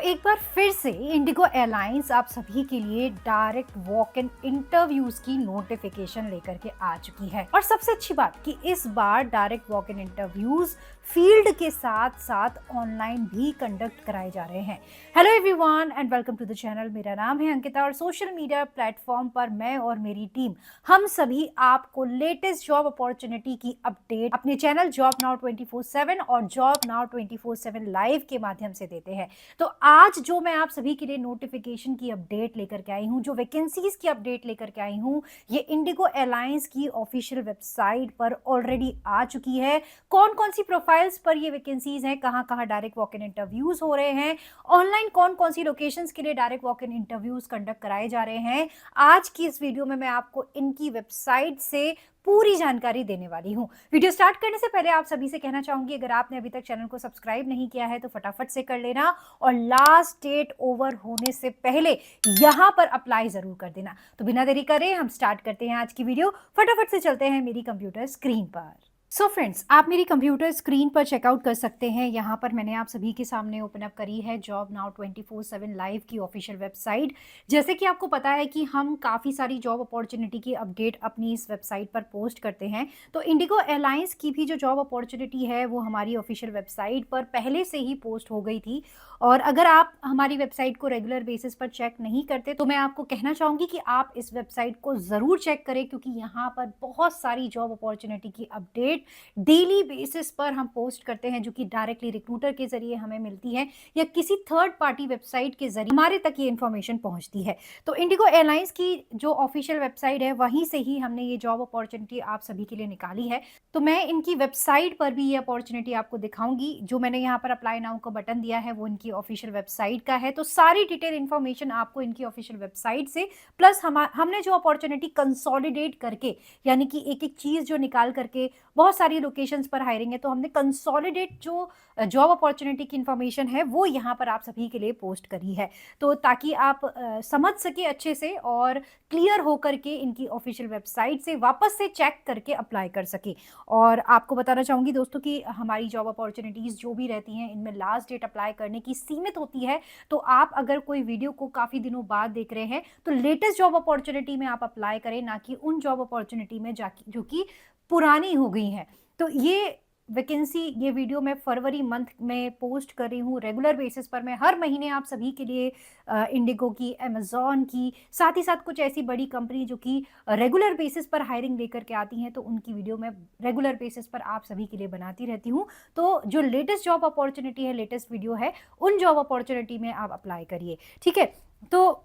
एक बार फिर से इंडिगो एयरलाइंस आप सभी के लिए डायरेक्ट वॉक इन इंटरव्यूज की नोटिफिकेशन लेकर के आ चुकी है। और सबसे अच्छी बात कि इस बार direct walk in interviews field के साथ साथ ऑनलाइन भी कंडक्ट कराए जा रहे हैं। Hello everyone and welcome to the channel. मेरा नाम है अंकिता और सोशल मीडिया प्लेटफॉर्म पर मैं और मेरी टीम हम सभी आपको लेटेस्ट जॉब अपॉर्चुनिटी की अपडेट अपने चैनल जॉब नाउ 24/7 और जॉब नाउ 24/7 लाइव के माध्यम से देते हैं। तो आज जो मैं आप सभी के लिए नोटिफिकेशन की अपडेट लेकर के आई हूं, जो वैकेंसीज की अपडेट लेकर के आई हूं, ये इंडिगो एयरलाइंस की ऑफिशियल वेबसाइट पर ऑलरेडी आ चुकी है। कौन कौन सी प्रोफाइल्स पर ये वैकेंसीज हैं, कहां कहां डायरेक्ट वॉक इन इंटरव्यूज हो रहे हैं, ऑनलाइन कौन कौन सी लोकेशंस के लिए direct walk in interviews conduct कराए जा रहे हैं, आज की इस वीडियो में मैं आपको इनकी वेबसाइट से पूरी जानकारी देने वाली हूं। वीडियो स्टार्ट करने से पहले आप सभी से कहना चाहूंगी, अगर आपने अभी तक चैनल को सब्सक्राइब नहीं किया है तो फटाफट से कर लेना और लास्ट डेट ओवर होने से पहले यहां पर अप्लाई जरूर कर देना। तो बिना देरी करे हम स्टार्ट करते हैं आज की वीडियो। फटाफट से चलते हैं मेरी कंप्यूटर स्क्रीन पर। सो फ्रेंड्स, आप मेरी कंप्यूटर स्क्रीन पर चेकआउट कर सकते हैं। यहाँ पर मैंने आप सभी के सामने ओपन अप करी है जॉब नाउ 24/7 लाइव की ऑफिशियल वेबसाइट। जैसे कि आपको पता है कि हम काफ़ी सारी जॉब अपॉर्चुनिटी की अपडेट अपनी इस वेबसाइट पर पोस्ट करते हैं, तो इंडिगो एयरलाइंस की भी जो जॉब अपॉर्चुनिटी है वो हमारी ऑफिशियल वेबसाइट पर पहले से ही पोस्ट हो गई थी। और अगर आप हमारी वेबसाइट को रेगुलर बेसिस पर चेक नहीं करते तो मैं आपको कहना चाहूँगी कि आप इस वेबसाइट को ज़रूर चेक करें, क्योंकि यहाँ पर बहुत सारी जॉब अपॉर्चुनिटी की अपडेट डेली बेसिस पर हम पोस्ट करते हैं, जो कि डायरेक्टली रिक्रूटर के जरिए हमें मिलती है या किसी थर्ड पार्टी वेबसाइट के जरिए हमारे तक ये इन्फॉर्मेशन पहुंचती है। तो इंडिगो एयरलाइंस की जो ऑफिशियल वेबसाइट है वहीं से ही हमने ये जॉब अपॉर्चुनिटी आप सभी के लिए निकाली है। तो मैं इनकी वेबसाइट पर भी ये अपॉर्चुनिटी आपको दिखाऊंगी। जो मैंने यहाँ पर अप्लाई नाउ का बटन दिया है वो इनकी ऑफिशियल वेबसाइट का है। तो सारी डिटेल इन्फॉर्मेशन आपको इनकी ऑफिशियल वेबसाइट से, प्लस हमने जो अपॉर्चुनिटी कंसोलिडेट करके, यानी कि एक एक चीज जो निकाल करके, बहुत सारी लोकेशंस पर हायरिंग है तो हमने कंसोलिडेट जो जॉब अपॉर्चुनिटी की इंफॉर्मेशन है वो यहाँ पर आप सभी के लिए पोस्ट करी है, तो ताकि आप समझ सके अच्छे से और क्लियर होकर के इनकी ऑफिशियल वेबसाइट से वापस से चेक करके अप्लाई कर सके। और आपको बताना चाहूँगी दोस्तों कि हमारी जॉब अपॉर्चुनिटीज़ जो भी रहती हैं इनमें लास्ट डेट अप्लाई करने की सीमित होती है। तो आप अगर कोई वीडियो को काफ़ी दिनों बाद देख रहे हैं तो लेटेस्ट जॉब अपॉर्चुनिटी में आप अप्लाई करें, ना कि उन जॉब अपॉर्चुनिटी में जो कि पुरानी हो गई हैं। तो ये वैकेंसी, ये वीडियो मैं फरवरी मंथ में पोस्ट कर रही हूँ रेगुलर बेसिस पर। मैं हर महीने आप सभी के लिए इंडिगो की, अमेजॉन की, साथ ही साथ कुछ ऐसी बड़ी कंपनी जो कि रेगुलर बेसिस पर हायरिंग लेकर के आती हैं, तो उनकी वीडियो मैं रेगुलर बेसिस पर आप सभी के लिए बनाती रहती हूँ। तो जो लेटेस्ट जॉब अपॉर्चुनिटी है, लेटेस्ट वीडियो है, उन जॉब अपॉर्चुनिटी में आप अप्लाई करिए, ठीक है। तो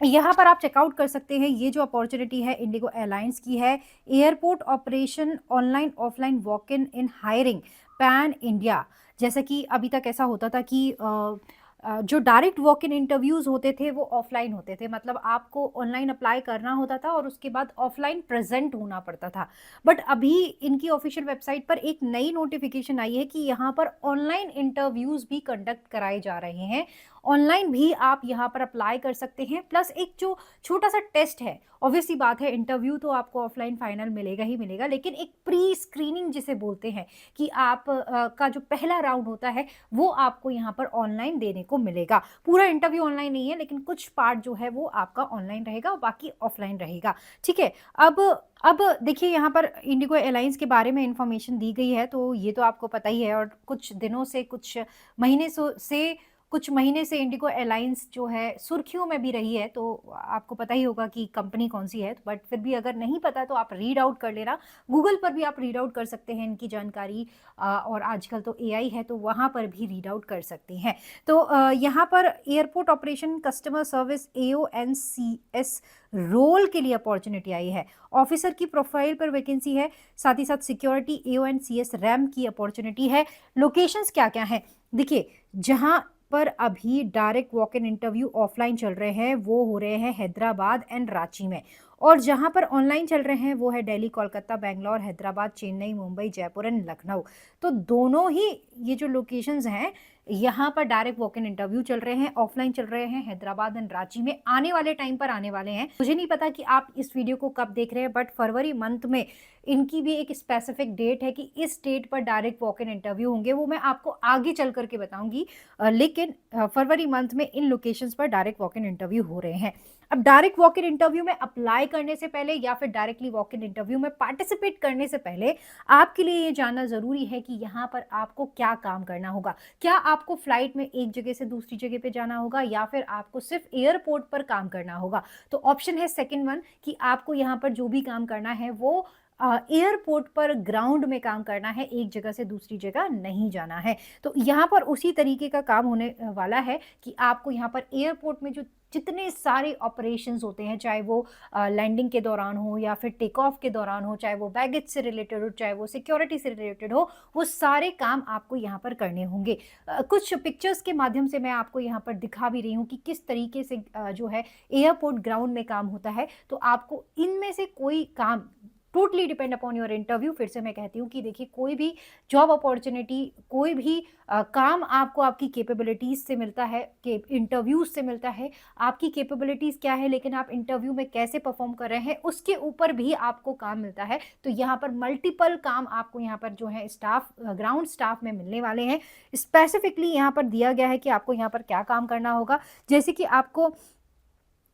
यहाँ पर आप चेकआउट कर सकते हैं। ये जो अपॉर्चुनिटी है इंडिगो एयरलाइंस की है, airport operation online offline walk in in hiring pan India. जैसा कि अभी तक ऐसा होता था कि जो डायरेक्ट वॉक इन इंटरव्यूज़ होते थे वो ऑफलाइन होते थे, मतलब आपको ऑनलाइन अप्लाई करना होता था और उसके बाद ऑफलाइन प्रेजेंट होना पड़ता था। बट अभी इनकी ऑफिशियल वेबसाइट पर एक नई नोटिफिकेशन आई है कि यहाँ पर ऑनलाइन इंटरव्यूज़ भी कंडक्ट कराए जा रहे हैं। ऑनलाइन भी आप यहाँ पर अप्लाई कर सकते हैं, प्लस एक जो छोटा सा टेस्ट है। ऑब्वियसली बात है, इंटरव्यू तो आपको ऑफलाइन फाइनल मिलेगा ही मिलेगा, लेकिन एक प्री स्क्रीनिंग जिसे बोलते हैं कि आप का जो पहला राउंड होता है वो आपको यहाँ पर ऑनलाइन देने को मिलेगा। पूरा इंटरव्यू ऑनलाइन नहीं है, लेकिन कुछ पार्ट जो है वो आपका ऑनलाइन रहेगा और बाकी ऑफलाइन रहेगा, ठीक है। अब देखिए, यहाँ पर इंडिगो एयरलाइंस के बारे में इंफॉर्मेशन दी गई है, तो ये तो आपको पता ही है। और कुछ दिनों से, कुछ महीने से इंडिगो एयरलाइंस जो है सुर्खियों में भी रही है, तो आपको पता ही होगा कि कंपनी कौन सी है। बट फिर भी अगर नहीं पता तो आप रीड आउट कर लेना, गूगल पर भी आप रीड आउट कर सकते हैं इनकी जानकारी। और आजकल तो एआई है तो वहाँ पर भी रीड आउट कर सकते हैं। तो यहाँ पर airport operation customer service AONCS role के लिए अपॉर्चुनिटी आई है। ऑफिसर की प्रोफाइल पर वैकेंसी है, साथ ही साथ सिक्योरिटी AONCS रैम की अपॉर्चुनिटी है। लोकेशंस क्या क्या हैं, देखिए, जहाँ पर अभी direct walk in interview offline चल रहे हैं वो हो रहे हैं हैदराबाद एंड रांची में। और जहाँ पर ऑनलाइन चल रहे हैं वो है दिल्ली, कोलकाता, बैंगलोर, हैदराबाद, चेन्नई, मुंबई, जयपुर एंड लखनऊ। तो दोनों ही ये जो लोकेशंस हैं, यहाँ पर डायरेक्ट वॉक इन इंटरव्यू चल रहे हैं, ऑफलाइन चल रहे हैं, हैदराबाद एंड रांची में आने वाले टाइम पर आने वाले हैं। मुझे नहीं पता कि आप इस वीडियो को कब देख रहे हैं, बट फरवरी मंथ में इनकी भी एक स्पेसिफिक डेट है कि इस डेट पर डायरेक्ट वॉक इन इंटरव्यू होंगे, वो मैं आपको आगे चल करके बताऊंगी। लेकिन फरवरी मंथ में इन लोकेशंस पर डायरेक्ट वॉक इन इंटरव्यू हो रहे हैं। अब डायरेक्ट वॉक इन इंटरव्यू में अप्लाई करने से पहले या फिर डायरेक्टली वॉक इन इंटरव्यू में पार्टिसिपेट करने से पहले आपके लिए ये जानना जरूरी है कि यहाँ पर आपको क्या काम करना होगा। क्या आपको फ्लाइट में एक जगह से दूसरी जगह पे जाना होगा या फिर आपको सिर्फ एयरपोर्ट पर काम करना होगा? तो ऑप्शन है सेकंड वन कि आपको यहाँ पर जो भी काम करना है वो एयरपोर्ट पर ग्राउंड में काम करना है, एक जगह से दूसरी जगह नहीं जाना है। तो यहाँ पर उसी तरीके का काम होने वाला है कि आपको यहाँ पर एयरपोर्ट में जो जितने सारे ऑपरेशंस होते हैं, चाहे वो लैंडिंग के दौरान हो या फिर टेक ऑफ के दौरान हो, चाहे वो बैगेज से रिलेटेड हो, चाहे वो सिक्योरिटी से रिलेटेड हो, वो सारे काम आपको यहाँ पर करने होंगे। कुछ पिक्चर्स के माध्यम से मैं आपको यहाँ पर दिखा भी रही हूँ कि किस तरीके से जो है एयरपोर्ट ग्राउंड में काम होता है। तो आपको इनमें से कोई काम totally depend upon your interview. फिर से मैं कहती हूँ कि देखिए, कोई भी जॉब अपॉर्चुनिटी, कोई भी काम आपको आपकी कैपेबिलिटीज से मिलता है, कि इंटरव्यूज से मिलता है। आपकी कैपेबिलिटीज क्या है, लेकिन आप इंटरव्यू में कैसे परफॉर्म कर रहे हैं उसके ऊपर भी आपको काम मिलता है। तो यहाँ पर मल्टीपल काम आपको यहाँ पर जो है स्टाफ, ग्राउंड स्टाफ में मिलने वाले हैं। स्पेसिफिकली यहाँ पर दिया गया है कि आपको यहाँ पर क्या काम करना होगा। जैसे कि आपको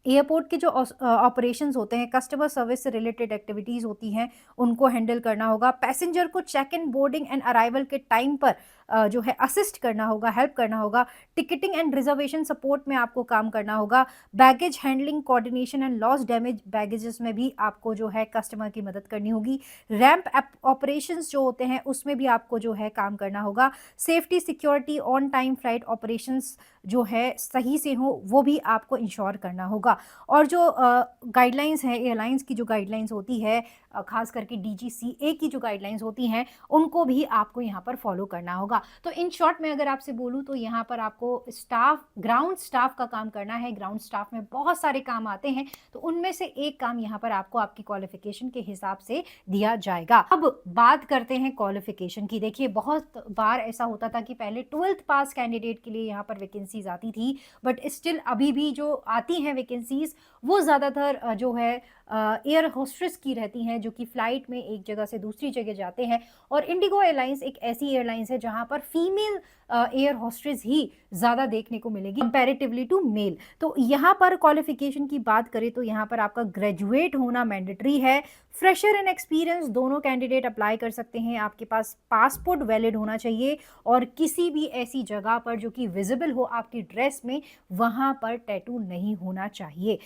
एयरपोर्ट के जो ऑपरेशंस होते हैं, कस्टमर सर्विस से रिलेटेड एक्टिविटीज़ होती हैं, उनको हैंडल करना होगा। पैसेंजर को check in, boarding and arrival के टाइम पर जो है असिस्ट करना होगा, हेल्प करना होगा। टिकटिंग एंड रिजर्वेशन सपोर्ट में आपको काम करना होगा। Baggage handling, coordination and loss damage baggages में भी आपको जो है कस्टमर की मदद करनी होगी। रैंप ऑपरेशंस जो होते हैं उसमें भी आपको जो है काम करना होगा। Safety, security, on time flight operations जो है सही से हो, वो भी आपको इंश्योर करना होगा। और जो गाइडलाइंस हैं, एयरलाइंस की जो गाइडलाइंस होती है, खास करके DGCA की जो गाइडलाइंस होती हैं, उनको भी आपको यहाँ पर फॉलो करना होगा। तो इन शॉर्ट में अगर आपसे बोलूँ तो यहाँ पर आपको स्टाफ, ग्राउंड स्टाफ का काम करना है। ग्राउंड स्टाफ में बहुत सारे काम आते हैं, तो उनमें से एक काम यहाँ पर आपको आपकी क्वालिफिकेशन के हिसाब से दिया जाएगा। अब बात करते हैं क्वालिफिकेशन की। देखिए, बहुत बार ऐसा होता था कि पहले 12th पास कैंडिडेट के लिए यहाँ पर वैकेंसीज आती थी, बट स्टिल अभी भी जो आती हैं वैकेंसीज वो ज़्यादातर जो है एयर होस्टेस की रहती हैं, जो कि फ़्लाइट में एक जगह से दूसरी जगह जाते हैं। और इंडिगो एयरलाइंस एक ऐसी एयरलाइंस है जहां पर फीमेल एयर होस्टेस ही ज़्यादा देखने को मिलेगी कंपैरेटिवली टू मेल। तो यहाँ पर क्वालिफिकेशन की बात करें तो यहाँ पर आपका ग्रेजुएट होना मैंडेटरी है। फ्रेशर एंड एक्सपीरियंस दोनों कैंडिडेट अप्लाई कर सकते हैं। आपके पास पासपोर्ट वैलिड होना चाहिए और किसी भी ऐसी जगह पर जो कि विजिबल हो आपकी ड्रेस में, वहाँ पर टैटू नहीं होना चाहिए।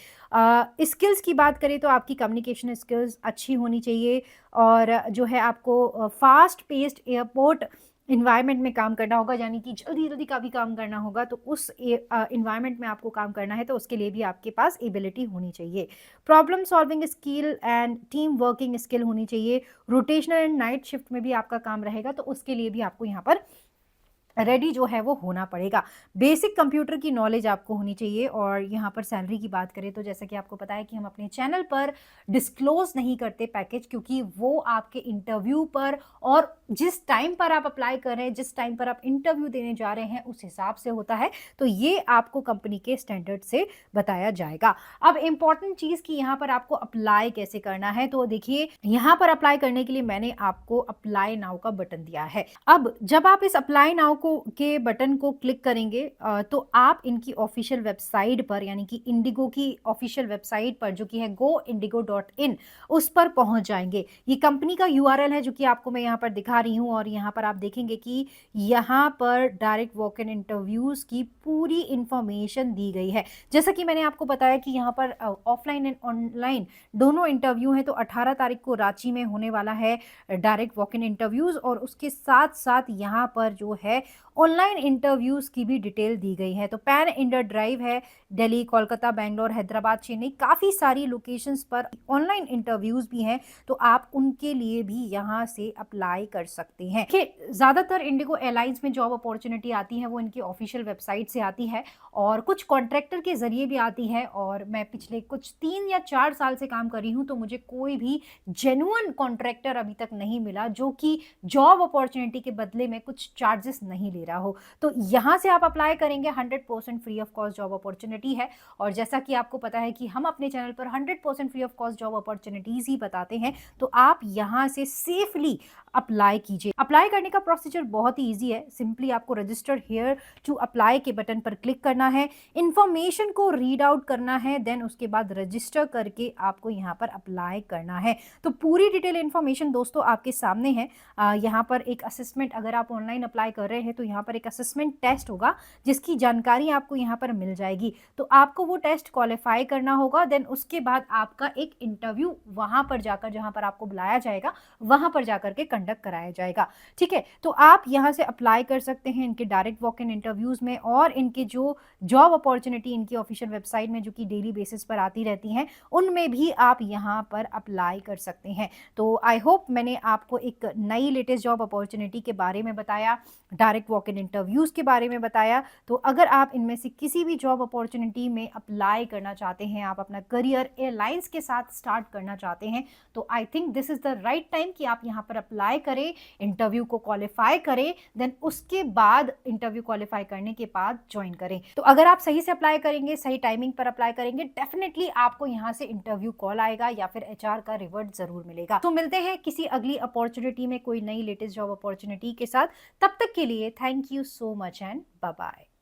स्किल्स की बात करें तो आपकी कम्युनिकेशन स्किल्स अच्छी होनी चाहिए और जो है आपको फास्ट पेस्ड एयरपोर्ट इन्वायरमेंट में काम करना होगा, यानी कि जल्दी जल्दी का भी काम करना होगा। तो उस इन्वायरमेंट में आपको काम करना है, तो उसके लिए भी आपके पास एबिलिटी होनी चाहिए। Problem solving skill and team working skill होनी चाहिए। रोटेशनल एंड नाइट शिफ्ट में भी आपका काम रहेगा, तो उसके लिए भी आपको यहाँ पर रेडी जो है वो होना पड़ेगा। बेसिक कंप्यूटर की नॉलेज आपको होनी चाहिए। और यहाँ पर सैलरी की बात करें तो जैसा कि आपको पता है कि हम अपने चैनल पर डिस्क्लोज नहीं करते पैकेज, क्योंकि वो आपके इंटरव्यू पर और जिस टाइम पर आप अप्लाई कर रहे हैं, जिस टाइम पर आप इंटरव्यू देने जा रहे हैं, उस हिसाब से होता है। तो ये आपको कंपनी के स्टैंडर्ड से बताया जाएगा। अब इम्पॉर्टेंट चीज़ कि यहाँ पर आपको अप्लाई कैसे करना है, तो देखिए, यहाँ पर अप्लाई करने के लिए मैंने आपको अप्लाई नाउ का बटन दिया है। अब जब आप इस अप्लाई नाउ के बटन को क्लिक करेंगे तो आप इनकी ऑफिशियल वेबसाइट पर, यानी कि इंडिगो की ऑफिशियल वेबसाइट पर, जो कि है goindigo.in, उस पर पहुंच जाएंगे। ये कंपनी का URL है जो कि आपको मैं यहाँ पर दिखा रही हूँ। और यहाँ पर आप देखेंगे कि यहाँ पर डायरेक्ट वॉक इन इंटरव्यूज की पूरी इंफॉर्मेशन दी गई है। जैसा कि मैंने आपको बताया कि यहाँ पर ऑफलाइन एंड ऑनलाइन दोनों इंटरव्यू हैं। तो 18 तारीख को रांची में होने वाला है डायरेक्ट वॉक इन इंटरव्यूज, और उसके साथ साथ यहाँ पर जो है ऑनलाइन इंटरव्यूज़ की भी डिटेल दी गई है। तो पैन इंडिया ड्राइव है, दिल्ली, कोलकाता, बैंगलोर, हैदराबाद, चेन्नई, काफ़ी सारी लोकेशंस पर ऑनलाइन इंटरव्यूज़ भी हैं, तो आप उनके लिए भी यहाँ से अप्लाई कर सकते हैं। देखिए, ज़्यादातर इंडिगो एयरलाइंस में जॉब अपॉर्च्युनिटी आती है वो इनकी ऑफिशियल वेबसाइट से आती है और कुछ कॉन्ट्रैक्टर के ज़रिए भी आती है, और मैं पिछले कुछ 3 या 4 साल से काम कर रही हूँ, तो मुझे कोई भी जेन्युइन कॉन्ट्रैक्टर अभी तक नहीं मिला जो कि जॉब अपॉर्च्युनिटी के बदले में कुछ चार्जेस नहीं ले रहा हो। तो यहाँ से आप अप्लाई करेंगे, 100% free of cost job opportunity है। और जैसा कि आपको पता है कि हम अपने चैनल पर 100% free of cost job opportunities ही बताते हैं, तो आप यहाँ से सेफली अप्लाई कीजिए। अप्लाई करने का प्रोसीजर बहुत ही ईजी है। सिंपली आपको रजिस्टर हियर टू अप्लाई के बटन पर क्लिक करना है, इन्फॉर्मेशन को रीड आउट करना है, देन उसके बाद रजिस्टर करके आपको यहाँ पर अप्लाई करना है। तो पूरी डिटेल इन्फॉर्मेशन दोस्तों आपके सामने है। यहाँ पर एक असेसमेंट, अगर आप ऑनलाइन अप्लाई कर रहे हैं तो यहाँ पर एक असेसमेंट टेस्ट होगा जिसकी जानकारी आपको यहाँ पर मिल जाएगी। तो आपको वो टेस्ट क्वालिफाई करना होगा, देन उसके बाद आपका एक इंटरव्यू वहाँ पर जाकर, जहाँ पर आपको बुलाया जाएगा वहाँ पर जाकर के कंडक्ट कराया जाएगा। ठीक है, तो आप यहाँ से अप्लाई कर सकते हैं इनके डायरेक्ट वॉक इन इंटरव्यूज़ में, और इनके जो जॉब अपॉर्चुनिटी इनकी ऑफिशियल वेबसाइट में जो कि डेली बेसिस पर आती रहती हैं, उनमें भी आप यहाँ पर अप्लाई कर सकते हैं। तो आई होप मैंने आपको एक नई लेटेस्ट जॉब अपॉर्चुनिटी के बारे में बताया, डायरेक्ट वॉक इन इंटरव्यूज़ के बारे में बताया। तो अगर आप इनमें से किसी भी जॉब अपॉर्चुनिटी में अप्लाई करना चाहते हैं, आप अपना करियर एयरलाइंस के साथ स्टार्ट करना चाहते हैं, तो I think this is the right time कि आप यहाँ पर अप्लाई करें, इंटरव्यू को क्वालिफाई करें, देन उसके बाद इंटरव्यू क्वालिफाई करने के बाद ज्वाइन करें। तो अगर आप सही से अप्लाई करेंगे, सही टाइमिंग पर अप्लाई करेंगे, डेफिनेटली आपको यहाँ से इंटरव्यू कॉल आएगा या फिर एचआर का रिवर्ट जरूर मिलेगा। तो मिलते हैं किसी अगली अपॉर्चुनिटी में, कोई नई लेटेस्ट जॉब अपॉर्चुनिटी के साथ। तब तक के लिए thank you so much and bye bye.